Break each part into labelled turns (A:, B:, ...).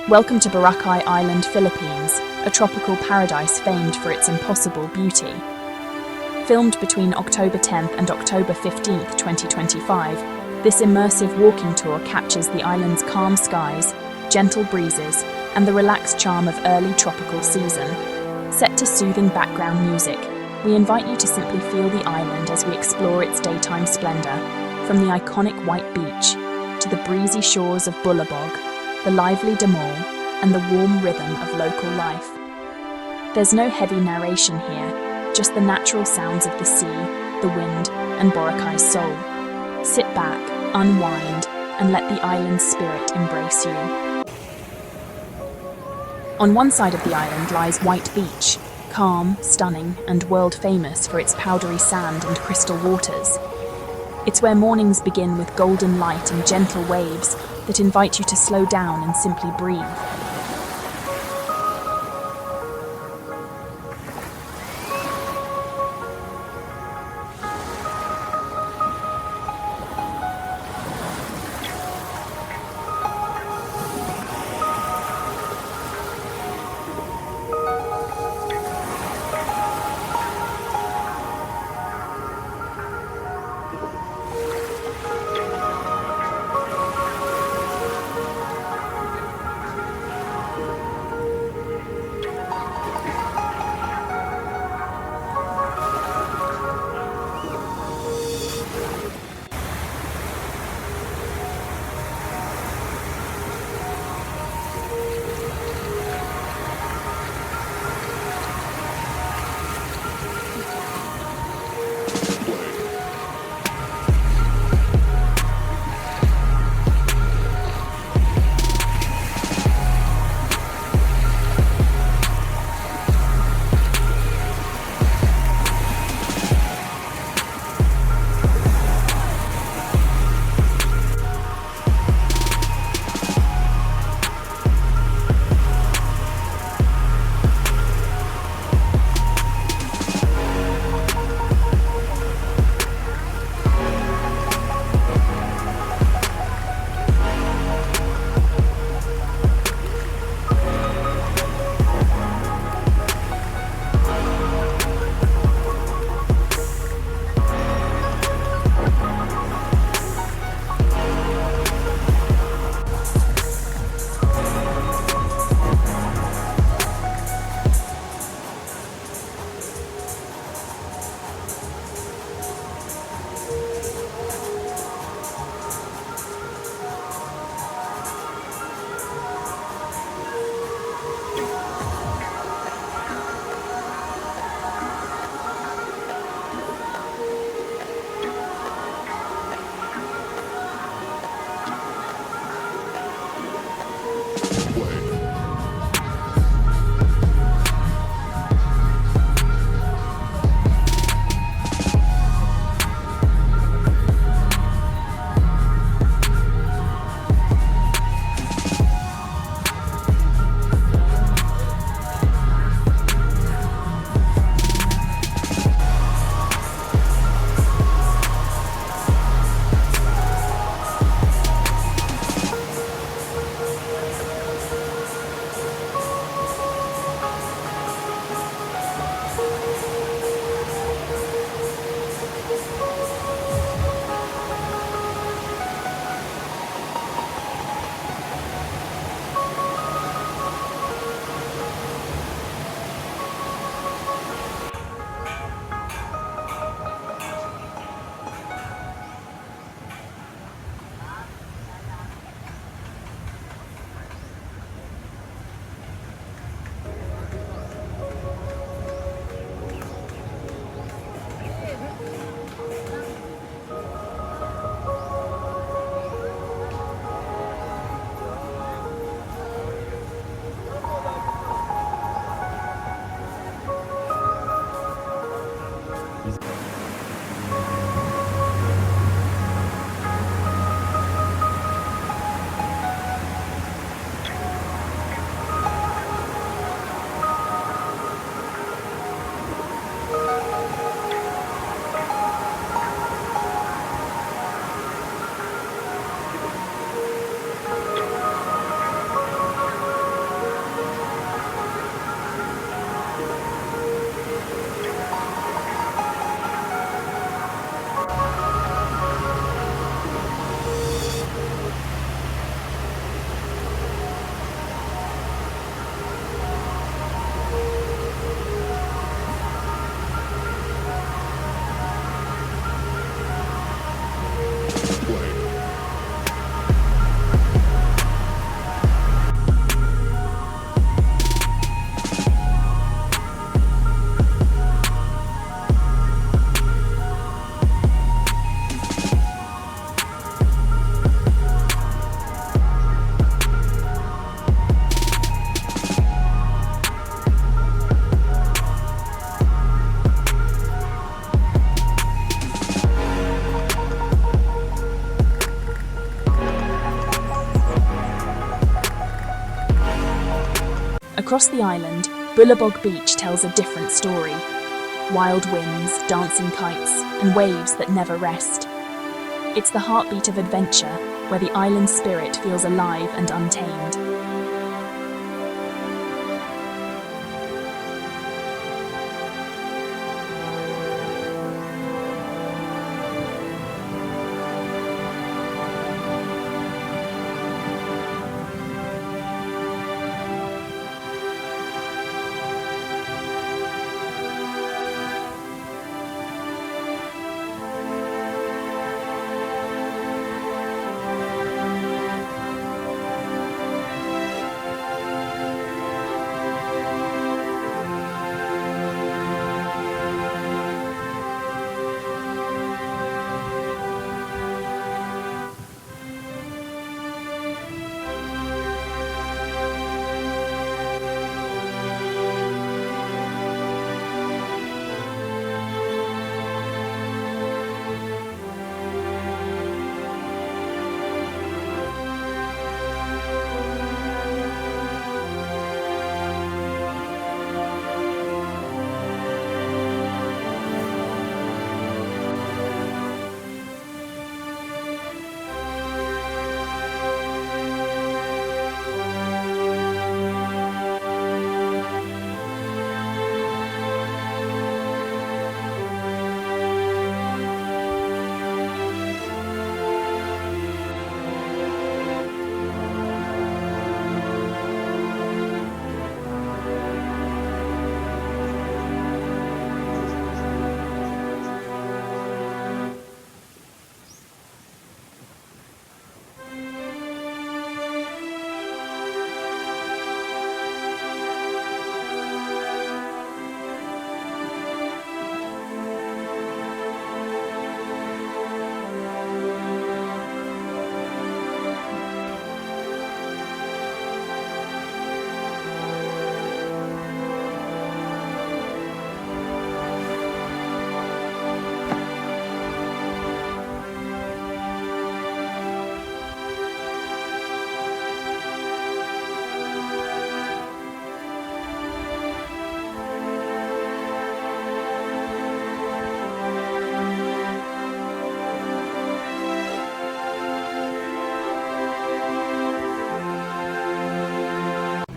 A: Welcome to Boracay Island, Philippines, a tropical paradise famed for its impossible beauty. Filmed between October 10th and October 15th, 2025, this immersive walking tour captures the island's calm skies, gentle breezes, and the relaxed charm of early tropical season. Set to soothing background music, we invite you to simply feel the island as we explore its daytime splendor, from the iconic white beach to the breezy shores of Bulabog, the lively Mall, and the warm rhythm of local life. There's no heavy narration here, just the natural sounds of the sea, the wind, and Boracay's soul. Sit back, unwind, and let the island's spirit embrace you. On one side of the island lies White Beach, calm, stunning, and world-famous for its powdery sand and crystal waters. It's where mornings begin with golden light and gentle waves that invite you to slow down and simply breathe. Across the island, Bulabog Beach tells a different story. Wild winds, dancing kites, and waves that never rest. It's the heartbeat of adventure, where the island spirit feels alive and untamed.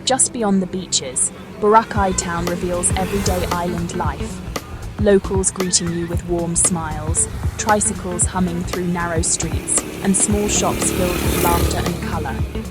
A: Just beyond the beaches, Boracay town reveals everyday island life. Locals greeting you with warm smiles, tricycles humming through narrow streets, and small shops filled with laughter and colour.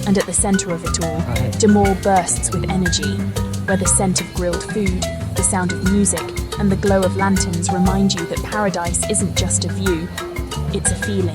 A: And at the centre of it all, Demore bursts with energy, where the scent of grilled food, the sound of music, and the glow of lanterns remind you that paradise isn't just a view, it's a feeling.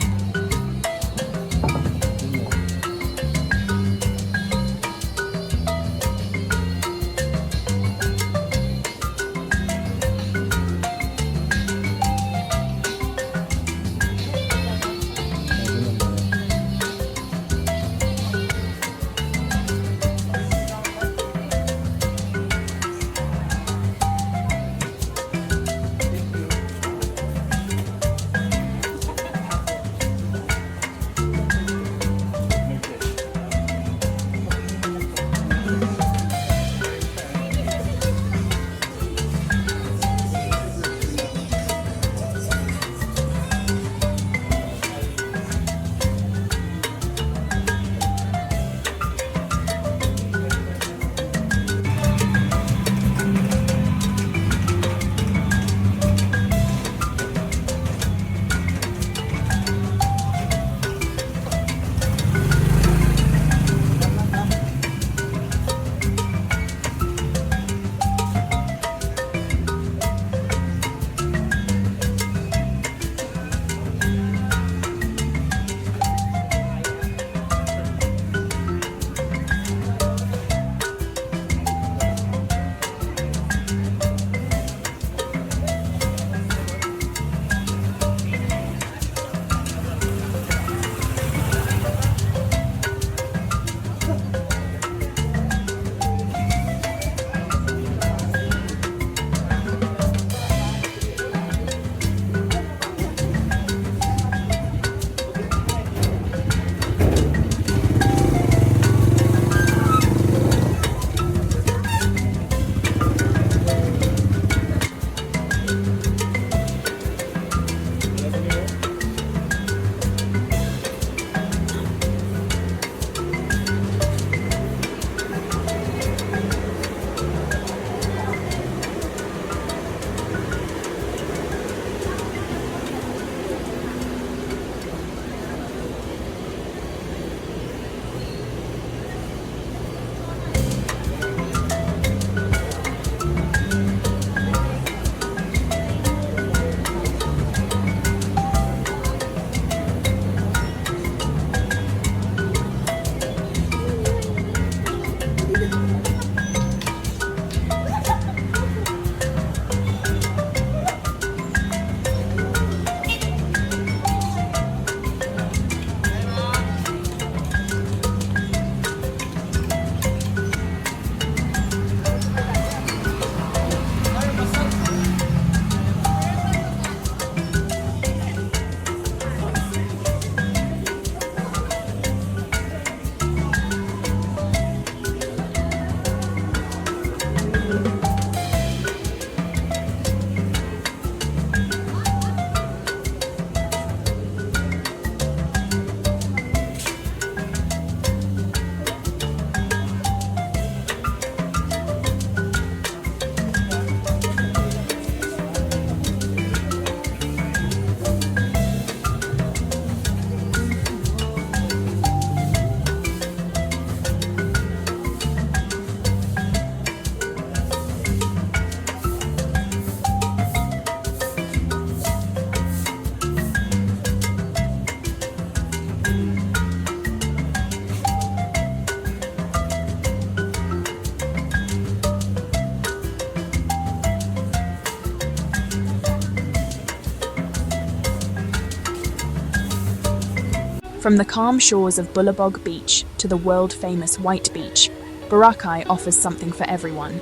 A: From the calm shores of Bulabog Beach to the world-famous White Beach, Boracay offers something for everyone.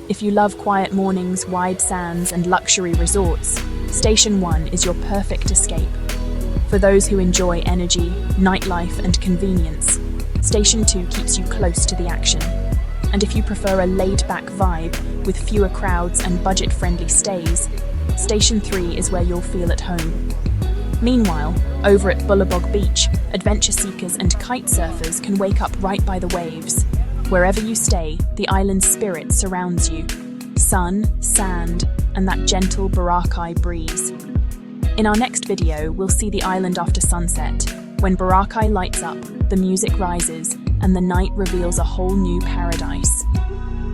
A: If you love quiet mornings, wide sands, and luxury resorts, Station 1 is your perfect escape. For those who enjoy energy, nightlife, and convenience, Station 2 keeps you close to the action. And if you prefer a laid-back vibe with fewer crowds and budget-friendly stays, Station 3 is where you'll feel at home. Meanwhile, over at Bulabog Beach, adventure seekers and kite surfers can wake up right by the waves. Wherever you stay, the island's spirit surrounds you. Sun, sand, and that gentle Boracay breeze. In our next video, we'll see the island after sunset. When Boracay lights up, the music rises, and the night reveals a whole new paradise.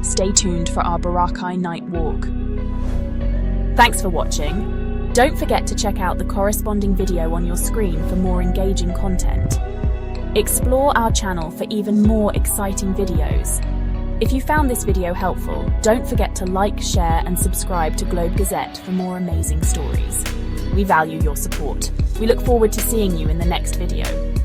A: Stay tuned for our Boracay night walk. Thanks for watching. Don't forget to check out the corresponding video on your screen for more engaging content. Explore our channel for even more exciting videos. If you found this video helpful, don't forget to like, share and subscribe to Globe Gazette for more amazing stories. We value your support. We look forward to seeing you in the next video.